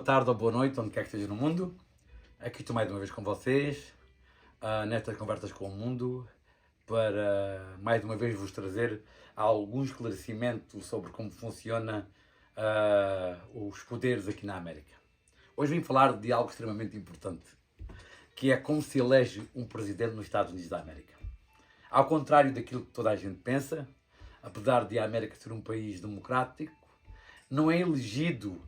tarde ou boa noite, onde quer que esteja no mundo. Aqui estou mais uma vez com vocês, nestas conversas com o mundo, para mais uma vez vos trazer algum esclarecimento sobre como funciona os poderes aqui na América. Hoje vim falar de algo extremamente importante, que é como se elege um presidente nos Estados Unidos da América. Ao contrário daquilo que toda a gente pensa, apesar de a América ser um país democrático, não é elegido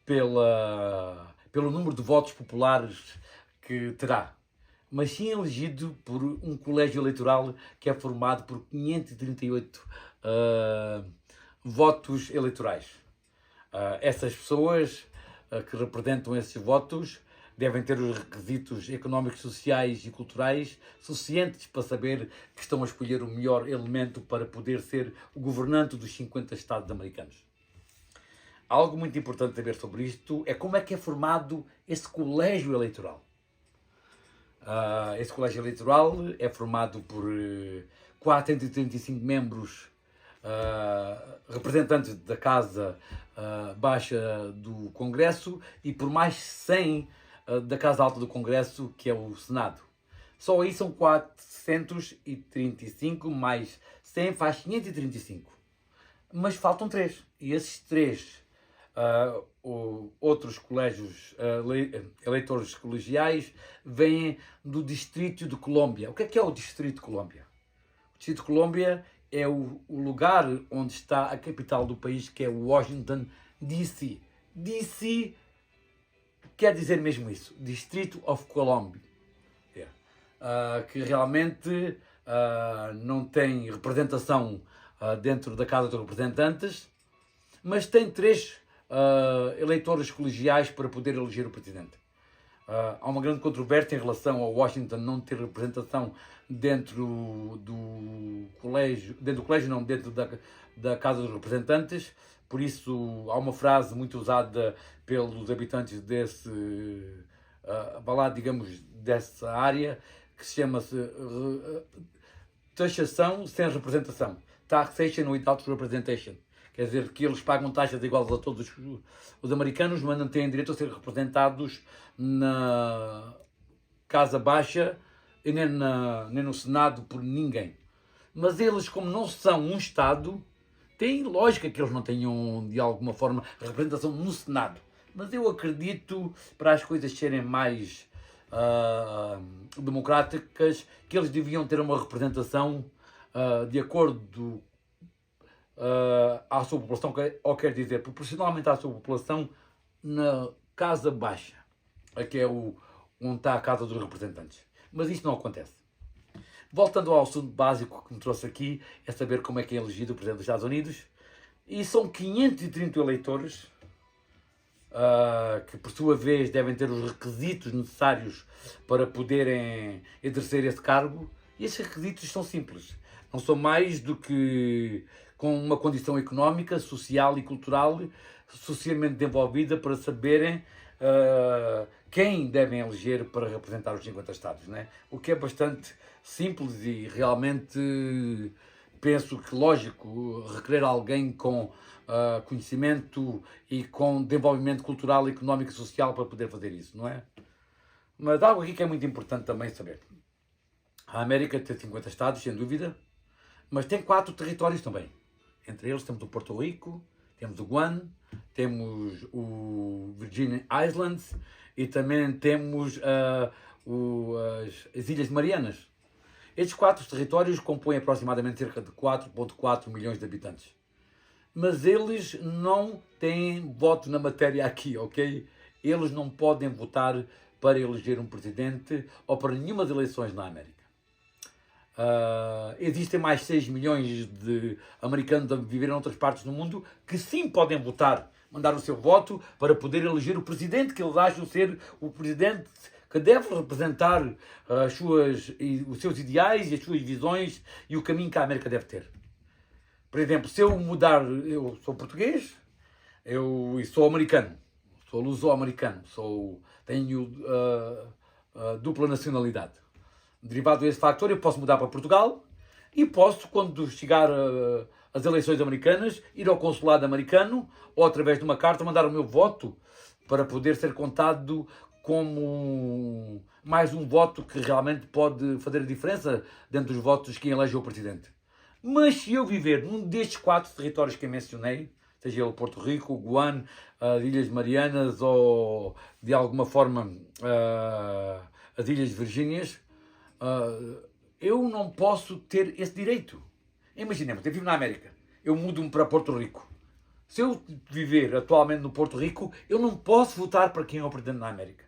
pelo número de votos populares que terá, mas sim elegido por um colégio eleitoral que é formado por 538 votos eleitorais. Essas pessoas que representam esses votos devem ter os requisitos económicos, sociais e culturais suficientes para saber que estão a escolher o melhor elemento para poder ser o governante dos 50 Estados americanos. Algo muito importante saber sobre isto é como é que é formado esse colégio eleitoral. Esse colégio eleitoral é formado por 435 membros representantes da Casa Baixa do Congresso e por mais 100 da Casa Alta do Congresso, que é o Senado. Só aí são 435 mais 100 faz 535. Mas faltam 3. E esses 3 outros colégios eleitores colegiais vêm do Distrito de Colômbia. O que é o Distrito de Colômbia? O Distrito de Colômbia é o lugar onde está a capital do país, que é Washington, D.C. D.C. quer dizer mesmo isso, Distrito of Columbia, que realmente não tem representação dentro da Casa dos Representantes, mas tem 3 eleitores colegiais para poder eleger o presidente. Há uma grande controvérsia em relação a Washington não ter representação dentro do colégio, dentro da Casa dos Representantes. Por isso há uma frase muito usada pelos habitantes dessa área, que se chama-se taxação sem representação. Taxation without representation. Quer dizer que eles pagam taxas iguais a todos os americanos, mas não têm direito a ser representados na Casa Baixa e nem no Senado por ninguém. Mas eles, como não são um Estado, tem lógica que eles não tenham, de alguma forma, representação no Senado. Mas eu acredito, para as coisas serem mais democráticas, que eles deviam ter uma representação de acordo à sua população, ou quer dizer, proporcionalmente à sua população, na Casa Baixa, que é onde está a Casa dos Representantes. Mas isso não acontece. Voltando ao assunto básico que me trouxe aqui, é saber como é que é elegido o Presidente dos Estados Unidos. E são 530 eleitores, que por sua vez devem ter os requisitos necessários para poderem exercer esse cargo. E esses requisitos são simples. Não são mais do que com uma condição económica, social e cultural socialmente desenvolvida para saberem quem devem eleger para representar os 50 Estados, né? O que é bastante simples e realmente penso que lógico requerer alguém com conhecimento e com desenvolvimento cultural, económico e social para poder fazer isso, não é? Mas algo aqui que é muito importante também saber. A América tem 50 Estados, sem dúvida, mas tem 4 territórios também. Entre eles temos o Porto Rico, temos o Guam, temos o Virgin Islands e também temos as Ilhas Marianas. Estes 4 territórios compõem aproximadamente cerca de 4,4 milhões de habitantes. Mas eles não têm voto na matéria aqui, ok? Eles não podem votar para eleger um presidente ou para nenhumas eleições na América. Existem mais 6 milhões de americanos a viver em outras partes do mundo que sim podem votar, mandar o seu voto para poder eleger o presidente que eles acham ser o presidente que deve representar os seus ideais e as suas visões e o caminho que a América deve ter. Por exemplo, se eu mudar, eu sou português, eu sou americano, sou luso-americano, tenho dupla nacionalidade. Derivado desse factor, eu posso mudar para Portugal e posso, quando chegar as eleições americanas, ir ao consulado americano ou através de uma carta mandar o meu voto para poder ser contado como mais um voto que realmente pode fazer a diferença dentro dos votos que elege o Presidente. Mas se eu viver num destes 4 territórios que eu mencionei, seja ele Porto Rico, Guam, as Ilhas Marianas ou, de alguma forma, as Ilhas Virgínias, eu não posso ter esse direito. Imaginemos, eu vivo na América, eu mudo-me para Porto Rico. Se eu viver atualmente no Porto Rico, eu não posso votar para quem é o Presidente da América.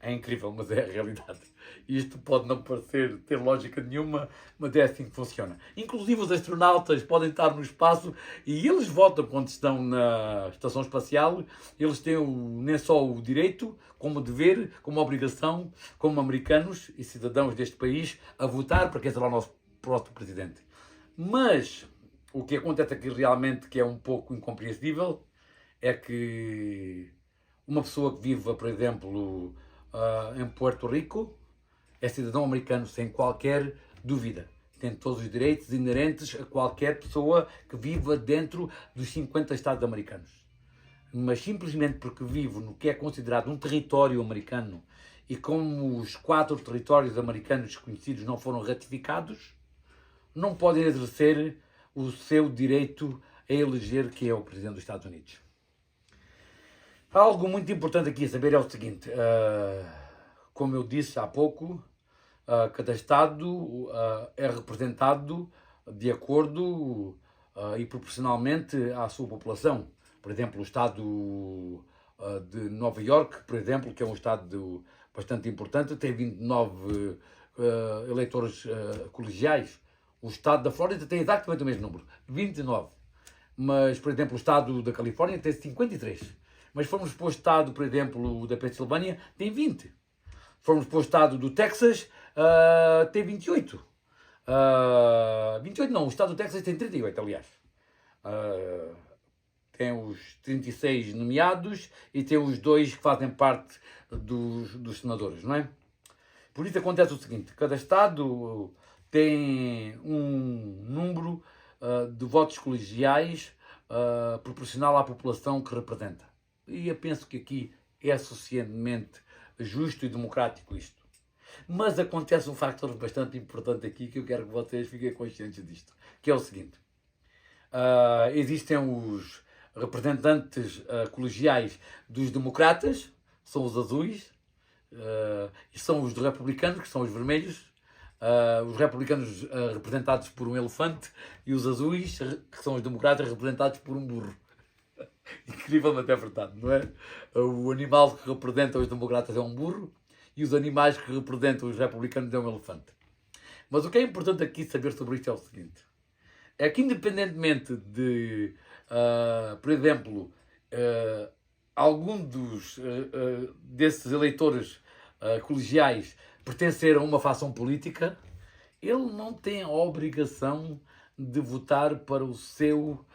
É incrível, mas é a realidade. Isto pode não parecer ter lógica nenhuma, mas é assim que funciona. Inclusive os astronautas podem estar no espaço e eles votam quando estão na estação espacial. Eles têm nem só o direito, como o dever, como a obrigação, como americanos e cidadãos deste país, a votar para quem será o nosso próximo Presidente. Mas o que acontece aqui realmente, que é um pouco incompreensível, é que uma pessoa que viva, por exemplo, em Puerto Rico, é cidadão americano sem qualquer dúvida. Tem todos os direitos inerentes a qualquer pessoa que viva dentro dos 50 Estados americanos. Mas simplesmente porque vivo no que é considerado um território americano e como os 4 territórios americanos conhecidos não foram ratificados, não podem exercer o seu direito a eleger quem é o Presidente dos Estados Unidos. Algo muito importante aqui a saber é o seguinte, como eu disse há pouco, cada Estado é representado de acordo e proporcionalmente à sua população. Por exemplo, o Estado de Nova Iorque, por exemplo, que é um Estado bastante importante, tem 29 eleitores colegiais. O Estado da Flórida tem exatamente o mesmo número, 29. Mas, por exemplo, o Estado da Califórnia tem 53. Mas se formos para o Estado, por exemplo, da Pensilvânia, tem 20. Se formos para o Estado do Texas, tem 28. 28 não, o Estado do Texas tem 38, aliás. Tem os 36 nomeados e tem os 2 que fazem parte dos senadores, não é? Por isso acontece o seguinte, cada Estado tem um número de votos colegiais proporcional à população que representa. E eu penso que aqui é suficientemente justo e democrático isto. Mas acontece um fator bastante importante aqui que eu quero que vocês fiquem conscientes disto, que é o seguinte. Existem os representantes colegiais dos democratas, são os azuis, e são os republicanos, que são os vermelhos, os republicanos representados por um elefante e os azuis, que são os democratas, representados por um burro. Incrível, mas é verdade, não é? O animal que representa os democratas é um burro e os animais que representam os republicanos é um elefante. Mas o que é importante aqui saber sobre isto é o seguinte. É que independentemente de, por exemplo, algum desses eleitores colegiais pertencer a uma facção política, ele não tem a obrigação de votar para o seu...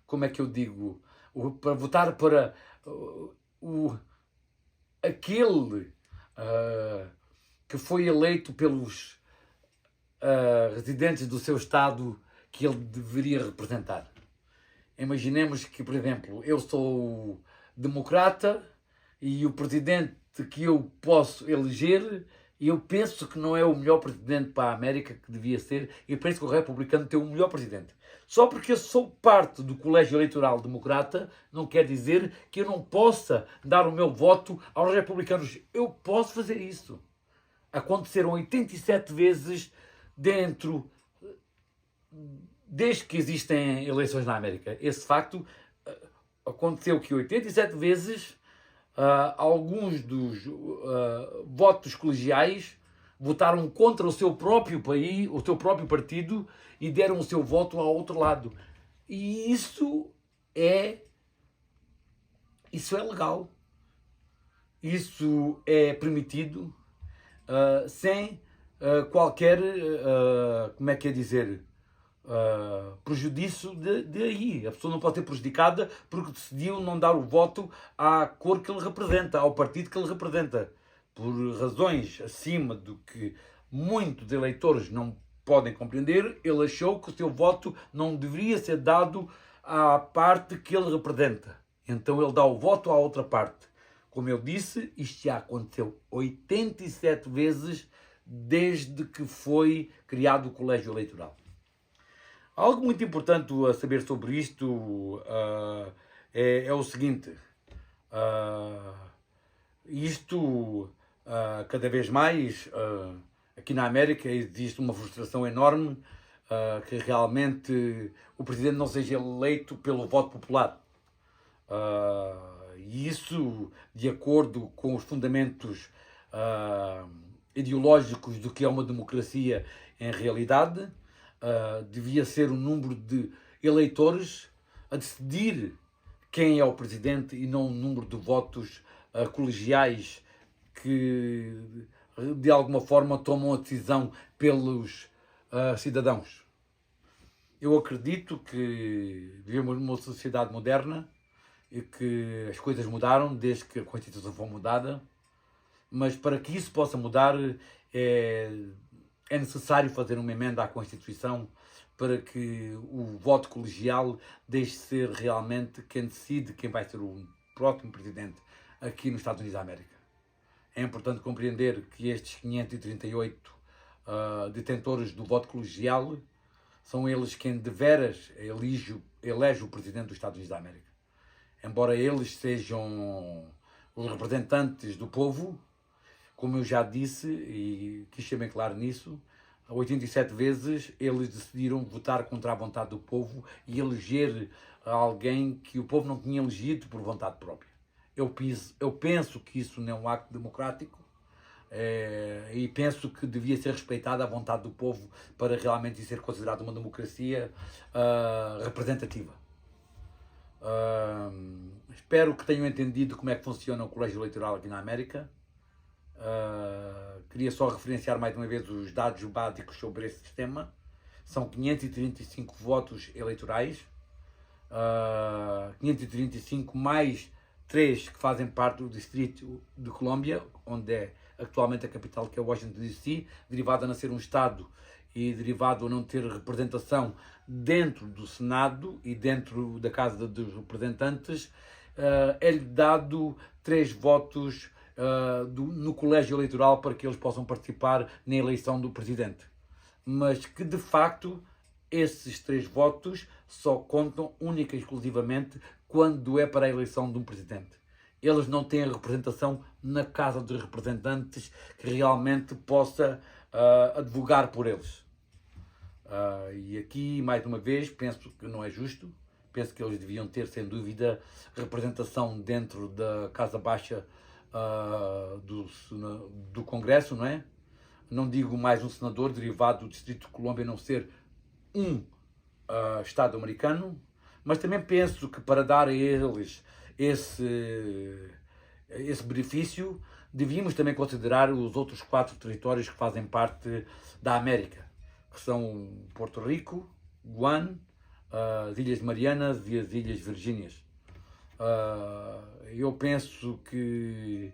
como é que eu digo? Para votar para aquele que foi eleito pelos residentes do seu Estado que ele deveria representar. Imaginemos que, por exemplo, eu sou democrata e o presidente que eu posso eleger, eu penso que não é o melhor presidente para a América que devia ser, e penso que o republicano tem o melhor presidente. Só porque eu sou parte do colégio eleitoral democrata, não quer dizer que eu não possa dar o meu voto aos republicanos. Eu posso fazer isso. Aconteceram 87 vezes desde que existem eleições na América. Esse facto aconteceu que 87 vezes alguns dos votos colegiais votaram contra o seu próprio país, o seu próprio partido, e deram o seu voto ao outro lado. E isso é legal. Isso é permitido sem qualquer, como é que é dizer, prejudício daí. A pessoa não pode ser prejudicada porque decidiu não dar o voto à cor que ele representa, ao partido que ele representa. Por razões acima do que muitos eleitores não podem compreender, ele achou que o seu voto não deveria ser dado à parte que ele representa. Então ele dá o voto à outra parte. Como eu disse, isto já aconteceu 87 vezes desde que foi criado o colégio eleitoral. Algo muito importante a saber sobre isto é o seguinte. Cada vez mais, aqui na América existe uma frustração enorme que realmente o presidente não seja eleito pelo voto popular. E isso, de acordo com os fundamentos ideológicos do que é uma democracia em realidade, devia ser o número de eleitores a decidir quem é o presidente e não o número de votos colegiais que de alguma forma tomam a decisão pelos cidadãos. Eu acredito que vivemos numa sociedade moderna e que as coisas mudaram desde que a Constituição foi mudada, mas para que isso possa mudar é necessário fazer uma emenda à Constituição para que o voto colegial deixe de ser realmente quem decide quem vai ser o próximo presidente aqui nos Estados Unidos da América. É importante compreender que estes 538 detentores do voto colegial são eles quem de veras elege o presidente dos Estados Unidos da América. Embora eles sejam os representantes do povo, como eu já disse e quis ser bem claro nisso, 87 vezes eles decidiram votar contra a vontade do povo e eleger alguém que o povo não tinha elegido por vontade própria. Eu penso que isso não é um acto democrático e penso que devia ser respeitada a vontade do povo para realmente ser considerada uma democracia representativa. Espero que tenham entendido como é que funciona o colégio eleitoral aqui na América. Queria só referenciar mais uma vez os dados básicos sobre esse sistema. São 535 votos eleitorais, 535 mais 3 que fazem parte do Distrito de Colômbia, onde é atualmente a capital, que é Washington DC, derivado a não ser um Estado e derivado a não ter representação dentro do Senado e dentro da Casa dos Representantes, é-lhe dado 3 votos no colégio eleitoral para que eles possam participar na eleição do presidente. Mas que, de facto, esses 3 votos só contam única e exclusivamente quando é para a eleição de um presidente. Eles não têm representação na Casa dos Representantes que realmente possa advogar por eles. E aqui, mais uma vez, penso que não é justo. Penso que eles deviam ter, sem dúvida, representação dentro da Casa Baixa do Congresso, não é? Não digo mais um senador derivado do Distrito de Colômbia não ser um Estado americano, mas também penso que para dar a eles esse benefício, devíamos também considerar os outros 4 territórios que fazem parte da América, que são Porto Rico, Guam, as Ilhas Marianas e as Ilhas Virgínias. Eu penso que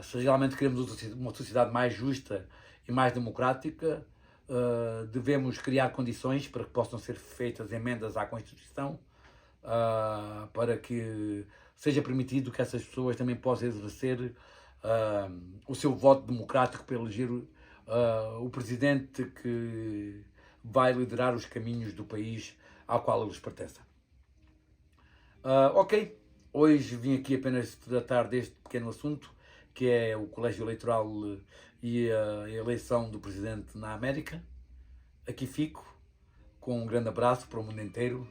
se realmente queremos uma sociedade mais justa e mais democrática, devemos criar condições para que possam ser feitas emendas à Constituição, para que seja permitido que essas pessoas também possam exercer o seu voto democrático para eleger o presidente que vai liderar os caminhos do país ao qual eles pertencem. Ok, hoje vim aqui apenas tratar deste pequeno assunto, que é o colégio eleitoral e a eleição do presidente na América. Aqui fico, com um grande abraço para o mundo inteiro,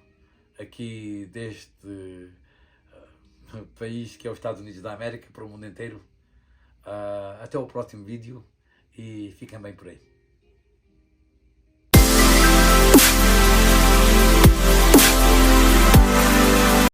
aqui deste país que é os Estados Unidos da América, para o mundo inteiro. Até o próximo vídeo e fiquem bem por aí.